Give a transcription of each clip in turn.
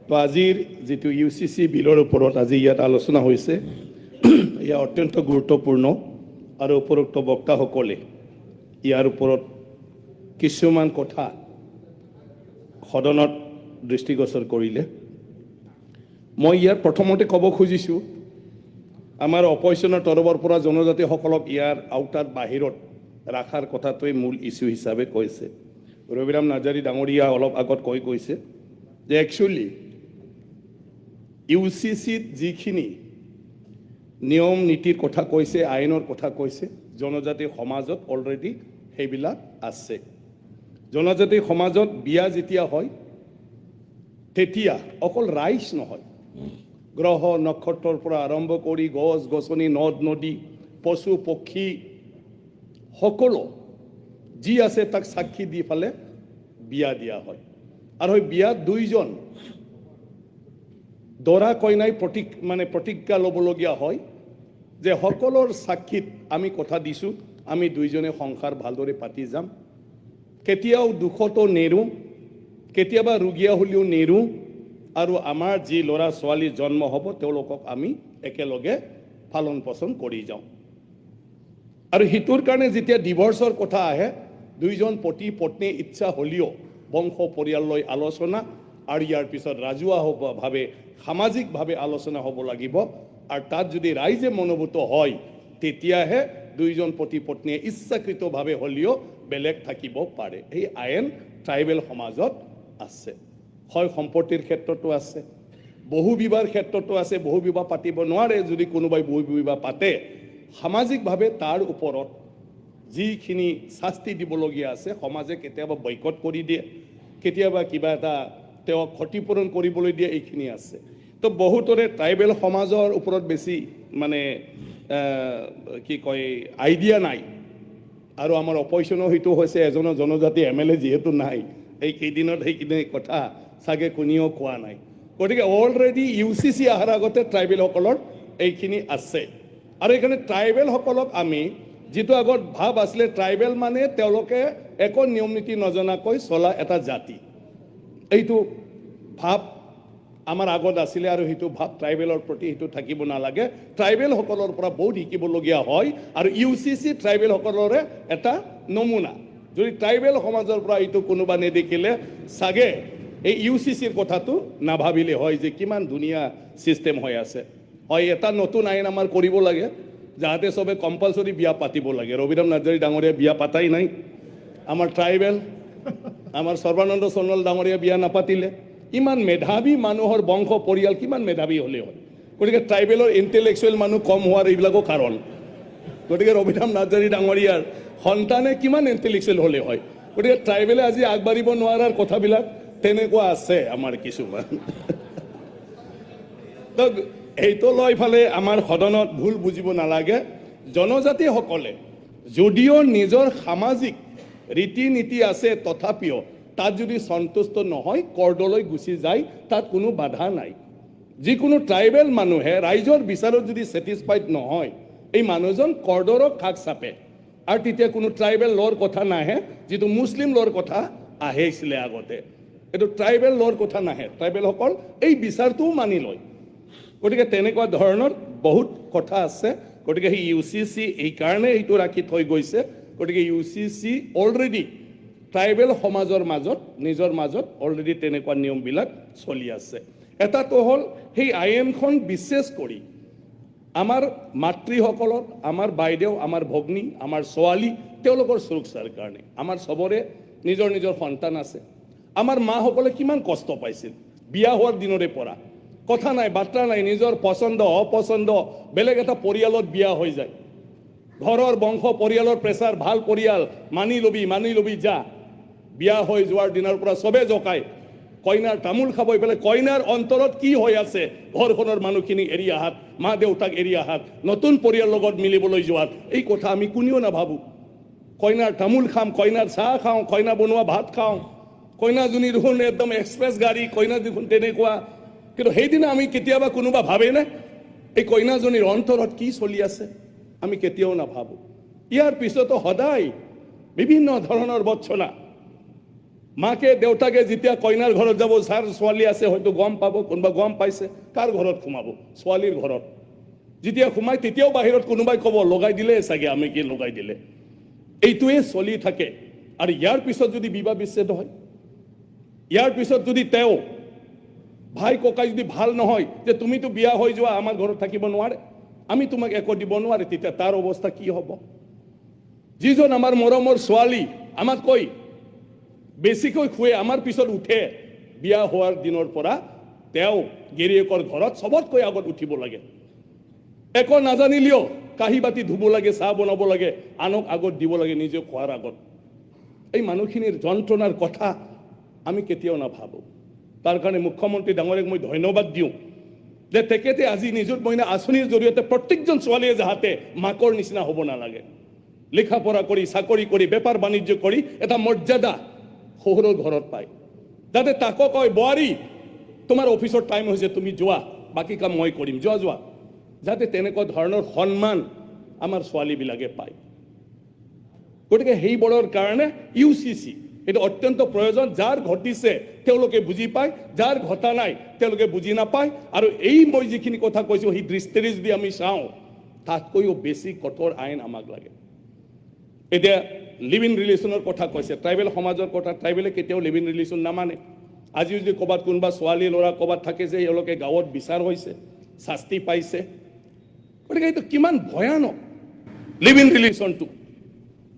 তো আজিৰ যিটো UCC বিলৰ ওপৰত আজি ইয়াত আলোচনা হৈছে ইয়া অত্যন্ত গুৰুত্বপূৰ্ণ আৰু উপৰোক্ত বক্তাসকলে ইয়াৰ ওপৰত কিছুমান কথা সদনত দৃষ্টিগোচৰ কৰিলে মই ইয়াৰ প্ৰথমতে ক'ব খুজিছোঁ আমাৰ অপজিশ্যনৰ তৰফৰ পৰা জনজাতিসকলক ইয়াৰ আওতাৰ বাহিৰত ৰাখাৰ কথাটোৱে মূল ইস্যু হিচাপে কৈছে ৰবিৰাম নাৰ্জাৰী ডাঙৰীয়া অলপ আগত কৈছে যে একচুৱেলি UCCত যিখিনি নিয়ম নীতিৰ কথা কৈছে আইনৰ কথা কৈছে জনজাতি সমাজত অলৰেডি সেইবিলাক আছে জনজাতি সমাজত বিয়া যেতিয়া হয় তেতিয়া অকল ৰাইজ নহয় গ্ৰহ নক্ষত্ৰৰ পৰা আৰম্ভ কৰি গছ গছনি নদ নদী পশু পক্ষী সকলো যি আছে তাক সাক্ষী দি ফালে বিয়া দিয়া হয় আৰু এই বিয়াত দুইজন দৰা কইনাই প্ৰতিজ্ঞা ল'বলগীয়া হয় যে সকলৰ সাক্ষীত আমি কথা দিছোঁ আমি দুইজনে সংসাৰ ভালদৰে পাতি যাম কেতিয়াও দুখতো নেৰো কেতিয়াবা ৰোগীয়া হ'লেও নেৰো আৰু আমাৰ যি ল'ৰা ছোৱালী জন্ম হ'ব তেওঁলোকক আমি একেলগে পালন পোষণ কৰি যাওঁ আৰু হিতুৰ কাৰণে যেতিয়া ডিভৰ্চৰ কথা আহে দুইজন পতি পত্নী ইচ্ছা হ'লেও বংশ পৰিয়াললৈ আলোচনা আৰু ইয়াৰ পিছত ৰাজহুৱাভাৱে সামাজিকভাৱে আলোচনা হ'ব লাগিব আৰু তাত যদি ৰাইজে মনোভূত হয় তেতিয়াহে দুইজন পতি পত্নীয়ে ইচ্ছাকৃতভাৱে হ'লেও বেলেগ থাকিব পাৰে এই আইন ট্ৰাইবেল সমাজত আছে হয় সম্পত্তিৰ ক্ষেত্ৰতো আছে বহু বিবাহৰ ক্ষেত্ৰতো আছে বহু বিবাহ পাতিব নোৱাৰে যদি কোনোবাই বহু বিবাহ পাতে সামাজিকভাৱে তাৰ ওপৰত যিখিনি শাস্তি দিবলগীয়া আছে সমাজে কেতিয়াবা বয়কট কৰি দিয়ে কেতিয়াবা কিবা এটা তেওঁক ক্ষতিপূৰণ কৰিবলৈ দিয়ে এইখিনি আছে তো বহুতৰে ট্ৰাইবেল সমাজৰ ওপৰত বেছি কি কয় আইডিয়া নাই আৰু আমাৰ অপজিশ্যনৰ সেইটো হৈছে এজনৰ জনজাতি MLA যিহেতু নাই এই কেইদিনত সেইখিনি কথা চাগে কোনেও কোৱা নাই গতিকে অলৰেডি UCC অহাৰ আগতে ট্ৰাইবেলসকলৰ এইখিনি আছে আৰু এইকাৰণে ট্ৰাইবেলসকলক আমি যিটো আগত ভাৱ আছিলে ট্ৰাইবেল মানে তেওঁলোকে একো নিয়ম নীতি নজনাকৈ চলা এটা জাতি এইটো ভাৱ আমাৰ আগত আছিলে আৰু সেইটো ভাৱ ট্ৰাইবেলৰ প্ৰতি সেইটো থাকিব নালাগে ট্ৰাইবেলসকলৰ পৰা বহুত শিকিবলগীয়া হয় আৰু UCC ট্ৰাইবেলসকলৰে এটা নমুনা যদি ট্ৰাইবেল সমাজৰ পৰা এইটো কোনোবা নেদেখিলে চাগে এই UCCৰ কথাটো নাভাবিলে হয় যে কিমান ধুনীয়া চিষ্টেম হৈ আছে হয় এটা নতুন আইন আমাৰ কৰিব লাগে যাতে সবে কম্পালসৰি বিয়া পাতিব লাগে ৰবিৰাম নাৰ্জাৰী ডাঙৰীয়া বিয়া পাতাই নাই আমাৰ ট্ৰাইবেল আমাৰ সৰ্বানন্দ সোণোৱাল ডাঙৰীয়া বিয়া নাপাতিলে ইমান মেধাৱী মানুহৰ বংশ পৰিয়াল কিমান মেধাৱী হ'লে হয় গতিকে ট্ৰাইবেলৰ ইণ্টেলেকচুৱেল মানুহ কম হোৱাৰ এইবিলাকো কাৰণ গতিকে ৰবিৰাম নাৰ্জাৰী ডাঙৰীয়াৰ সন্তানে কিমান ইণ্টেলেকচুৱেল হ'লে হয় গতিকে ট্ৰাইবেলে আজি আগবাঢ়িব নোৱাৰাৰ কথাবিলাক তেনেকুৱা আছে আমাৰ কিছুমান তো এইটো লৈ ফালে আমাৰ সদনত ভুল বুজিব নালাগে জনজাতিসকলে যদিও নিজৰ সামাজিক ৰীতি নীতি আছে তথাপিও তাত যদি সন্তুষ্ট নহয় কৰ্ডলৈ গুচি যায় তাত কোনো বাধা নাই যিকোনো ট্ৰাইবেল মানুহে ৰাইজৰ বিচাৰত যদি ছেটিছফাইড নহয় এই মানুহজন কৰ্ডৰক খাক চাপে আৰু তেতিয়া কোনো ট্ৰাইবেল ল'ৰ কথা নাহে যিটো মুছলিম ল'ৰ কথা আহিছিলে আগতে এইটো ট্ৰাইবেল ল'ৰ কথা নাহে ট্ৰাইবেলসকল এই বিচাৰটোও মানি লয় গতিকে তেনেকুৱা ধৰণৰ বহুত কথা আছে গতিকে সেই UCC এইকাৰণে এইটো ৰাখি থৈ গৈছে গতিকে UCC অলৰেডি ট্ৰাইবেল সমাজৰ মাজত নিজৰ মাজত অলৰেডি তেনেকুৱা নিয়মবিলাক চলি আছে এটাটো হ'ল সেই আইনখন বিশেষ কৰি আমাৰ মাতৃসকলৰ আমাৰ বাইদেউ আমাৰ ভগ্নী আমাৰ ছোৱালী তেওঁলোকৰ সুৰক্ষাৰ কাৰণে আমাৰ সবৰে নিজৰ নিজৰ সন্তান আছে আমাৰ মাসকলে কিমান কষ্ট পাইছিল বিয়া হোৱাৰ দিনৰে পৰা কথা নাই বাৰ্তা নাই নিজৰ পছন্দ অপছন্দ বেলেগ এটা পৰিয়ালত বিয়া হৈ যায় ঘৰৰ বংশ পৰিয়ালৰ প্ৰেছাৰ ভাল পৰিয়াল মানি লবি যা বিয়া হৈ যোৱাৰ দিনৰ পৰা সবে জকায় কইনাৰ তামোল খাব পেলাই কইনাৰ অন্তৰত কি হৈ আছে ঘৰখনৰ মানুহখিনি এৰি আহাত মা দেউতাক এৰি আহাত নতুন পৰিয়ালৰ লগত মিলিবলৈ যোৱাত এই কথা আমি কোনেও নাভাবোঁ কইনাৰ তামোল খাম কইনাৰ চাহ খাওঁ কইনা বনোৱা ভাত খাওঁ কইনাজনী দেখোন একদম এক্সপ্ৰেছ গাড়ী কইনা দেখোন তেনেকুৱা কিন্তু সেইদিনা আমি কেতিয়াবা কোনোবা ভাবেনে এই কইনাজনীৰ অন্তৰত কি চলি আছে আমি কেতিয়াও নাভাবোঁ ইয়াৰ পিছতো সদায় বিভিন্ন ধৰণৰ বৰ্চনা মাকে দেউতাকে যেতিয়া কইনাৰ ঘৰত যাব, যাৰ ছোৱালী আছে হয়তো গম পাব, কোনোবা গম পাইছে, কাৰ ঘৰত সোমাব? ছোৱালীৰ ঘৰত। যেতিয়া সোমাই তেতিয়াও বাহিৰত কোনোবাই ক'ব লগাই দিলে চাগে, আমি কি লগাই দিলে। এইটোৱে চলি থাকে। আৰু ইয়াৰ পিছত যদি বিবাহ বিচ্ছেদ হয়, ইয়াৰ পিছত যদি তেওঁ ভাই ককাই যদি ভাল নহয়, যে তুমিতো বিয়া হৈ যোৱা, আমাৰ ঘৰত থাকিব নোৱাৰে, আমি তোমাক একো দিব নোৱাৰে, তেতিয়া তাৰ অৱস্থা কি হ'ব? যিজন আমাৰ মৰমৰ ছোৱালী আমাতকৈ বেছিকৈ শুৱে, আমাৰ পিছত উঠে, বিয়া হোৱাৰ দিনৰ পৰা তেওঁ গিৰিয়েকৰ ঘৰত চবতকৈ আগত উঠিব লাগে। একো নাজানিলেও কাঁহী বাতি ধুব লাগে, চাহ বনাব লাগে, আনক আগত দিব লাগে, নিজে খোৱাৰ আগত। এই মানুহখিনিৰ যন্ত্ৰণাৰ কথা আমি কেতিয়াও নাভাবোঁ। তাৰ কাৰণে মুখ্যমন্ত্ৰী ডাঙৰীয়াক মই ধন্যবাদ দিওঁ যে তেখেতে আজি নিযুত মইনা আঁচনিৰ জৰিয়তে প্ৰত্যেকজন ছোৱালীয়ে যাতে মাকৰ নিচিনা হ'ব নালাগে, লিখা পঢ়া কৰি, চাকৰি কৰি, বেপাৰ বাণিজ্য কৰি এটা মৰ্যাদা শহুৰৰ ঘৰত পায়, যাতে তাকো কয় বোৱাৰী তোমাৰ অফিচৰ টাইম হৈছে, তুমি যোৱা, বাকী কাম মই কৰিম, যোৱা যোৱা, যাতে তেনেকুৱা ধৰণৰ সন্মান আমাৰ ছোৱালীবিলাকে পায়। গতিকে সেইবোৰৰ কাৰণে UCC এটা অত্যন্ত প্ৰয়োজন। যাৰ ঘটিছে তেওঁলোকে বুজি পায়, যাৰ ঘটা নাই তেওঁলোকে বুজি নাপায়। আৰু এই মই যিখিনি কথা কৈছোঁ, সেই দৃষ্টিৰে যদি আমি চাওঁ, তাতকৈও বেছি কঠোৰ আইন আমাক লাগে। এতিয়া লিভ ইন ৰিলেশ্যনৰ কথা কৈছে, ট্ৰাইবেল সমাজৰ কথা, ট্ৰাইবেলে কেতিয়াও লিভ ইন ৰিলেশ্যন নামানে। আজি যদি ক'ৰবাত কোনোবা ছোৱালী ল'ৰা ক'ৰবাত থাকে যে এওঁলোকে গাঁৱত বিচাৰ হৈছে, শাস্তি পাইছে, গতিকে এইটো কিমান ভয়ানক লিভ ইন ৰিলেশ্যনটো।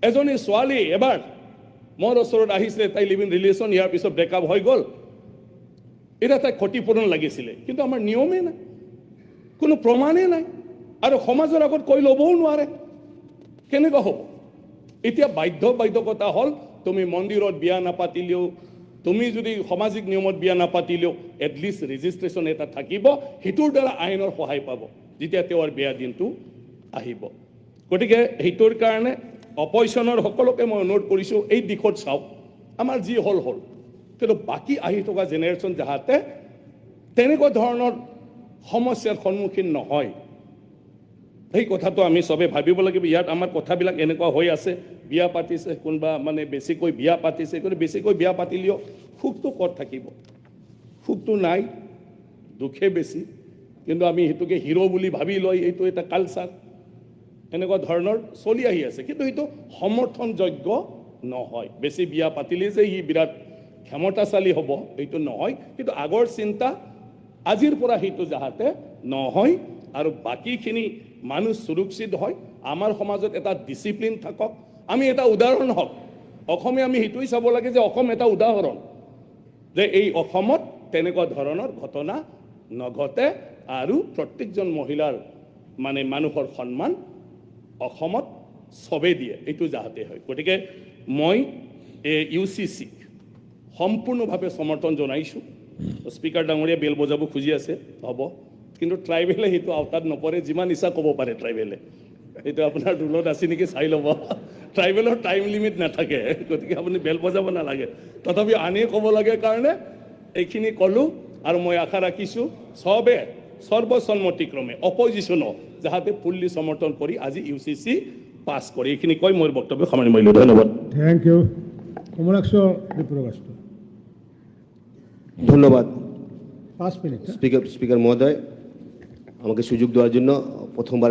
এজনী ছোৱালী এবাৰ মোৰ ওচৰত আহিছিলে, তাই লিভ ইন ৰিলেশ্যন, ইয়াৰ পিছত ব্ৰেকআপ হৈ গ'ল, এতিয়া তাইক ক্ষতিপূৰণ লাগিছিলে, কিন্তু আমাৰ নিয়মেই নাই, কোনো প্ৰমাণেই নাই, আৰু সমাজৰ আগত কৈ ল'বও নোৱাৰে, কেনেকুৱা হ'ব? এতিয়া বাধ্যবাধকতা হ'ল, তুমি মন্দিৰত বিয়া নাপাতিলেও, তুমি যদি সামাজিক নিয়মত বিয়া নাপাতিলেও এটলিষ্ট ৰেজিষ্ট্ৰেশ্যন এটা থাকিব, সেইটোৰ দ্বাৰা আইনৰ সহায় পাব যেতিয়া তেওঁৰ বিয়া দিনটো আহিব। গতিকে সেইটোৰ কাৰণে অপজিশ্যনৰ সকলোকে মই অনুৰোধ কৰিছোঁ, এই দিশত চাওক, আমাৰ যি হ'ল হ'ল, কিন্তু বাকী আহি থকা জেনেৰেশ্যন যাতে তেনেকুৱা ধৰণৰ সমস্যাৰ সন্মুখীন নহয়, সেই কথাটো আমি চবে ভাবিব লাগিব। ইয়াত আমাৰ কথাবিলাক এনেকুৱা হৈ আছে, বিয়া পাতিছে, কোনোবা মানে বেছিকৈ বিয়া পাতিছে, কিন্তু বেছিকৈ বিয়া পাতিলেও সুখটো ক'ত থাকিব? সুখটো নাই, দুখে বেছি। কিন্তু আমি সেইটোকে হিৰ' বুলি ভাবি লয়, এইটো এটা কালচাৰ, এনেকুৱা ধৰণৰ চলি আহি আছে। কিন্তু এইটো সমৰ্থনযোগ্য নহয়। বেছি বিয়া পাতিলে যে সি বিৰাট ক্ষমতাশালী হ'ব, এইটো নহয়। কিন্তু আগৰ চিন্তা আজিৰ পৰা সেইটো যাতে নহয়, আৰু বাকীখিনি মানুহ সুৰক্ষিত হয়, আমাৰ সমাজত এটা ডিচিপ্লিন থাকক, আমি এটা উদাহৰণ হওক। অসমে আমি সেইটোৱে চাব লাগে যে অসম এটা উদাহৰণ, যে এই অসমত তেনেকুৱা ধৰণৰ ঘটনা নঘটে, আৰু প্ৰত্যেকজন মহিলাৰ মানে মানুহৰ সন্মান অসমত চবেই দিয়ে, এইটো যাতে হয়। গতিকে মই UCCক সম্পূৰ্ণভাৱে সমৰ্থন জনাইছোঁ। স্পীকাৰ ডাঙৰীয়া বেল বজাব খুজি আছে, হ'ব, কিন্তু ট্ৰাইবেলে সেইটো আওতাত নপৰে, যিমান ইচ্ছা ক'ব পাৰে ট্ৰাইবেলে, এইটো আপোনাৰ ৰুলত আছে নেকি চাই ল'ব। ট্ৰাইবেলৰ টাইম লিমিট নাথাকে, গতিকে আপুনি বেল বজাব নালাগে। তথাপি আনি ক'ব লাগে কাৰণে এইখিনি ক'লোঁ, আৰু মই আশা ৰাখিছোঁ চবে সৰ্বসন্মতিক্ৰমে অপজিশ্যনক যাতে ফুল্লি সমৰ্থন কৰি আজি UCC পাছ কৰি, এইখিনি কৈ মোৰ বক্তব্য সামৰণি মাৰিলোঁ। ধন্যবাদ। Thank you. কমলাক্ষ বিপ্ৰকাষ্ট। ধন্যবাদ 5 মিনিট। স্পিকাৰ মহোদয়, আমাকে সুযোগ দেওয়াৰ জন্য। প্ৰথমবাৰ